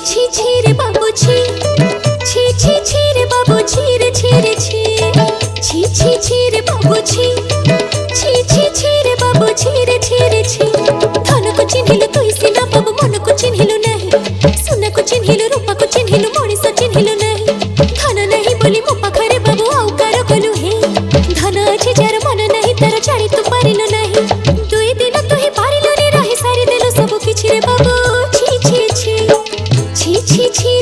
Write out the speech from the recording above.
ছি ছি রে বাবু ছি, ছি ছি ছি রে বাবু ছি রে ছি রে ছি, ছি ছি ছি রে বাবু ছি, ছি ছি ছি রে বাবু ছি রে ছি রে ছি। ধনକୁ ଚିହ୍ନିଲୁ ତୁଇ ସିନା ବାବୁ ମନକୁ ଚିହ୍ନିଲୁ ନାହିଁ, ସୁନାକୁ ଚିହ୍ନିଲୁ ରୂପାକୁ ଚିହ୍ନିଲୁ ମଣିଷ ଚିହ୍ନିଲୁ ନାହିଁ। ଧନ ନାହିଁ ବୋଲି ମୋ ପାଖରେ ବାବୁ ଆଉ କାର କଲୁ ହେ, ଧନ ଅଛି ଯାର ମନ ନାହିଁ ତାର ଜାଣି ତୁ ପାରିଲୁ ନାହିଁ। ଦୁଇ ଦିନ ତୁ ହିଁ ପାରିଲୁନି ରହି ସାରିଦେଲୁ ସବୁ କିଛି ରେ ବାବୁ ଛି ଛି ଛି, ছি ছি ছি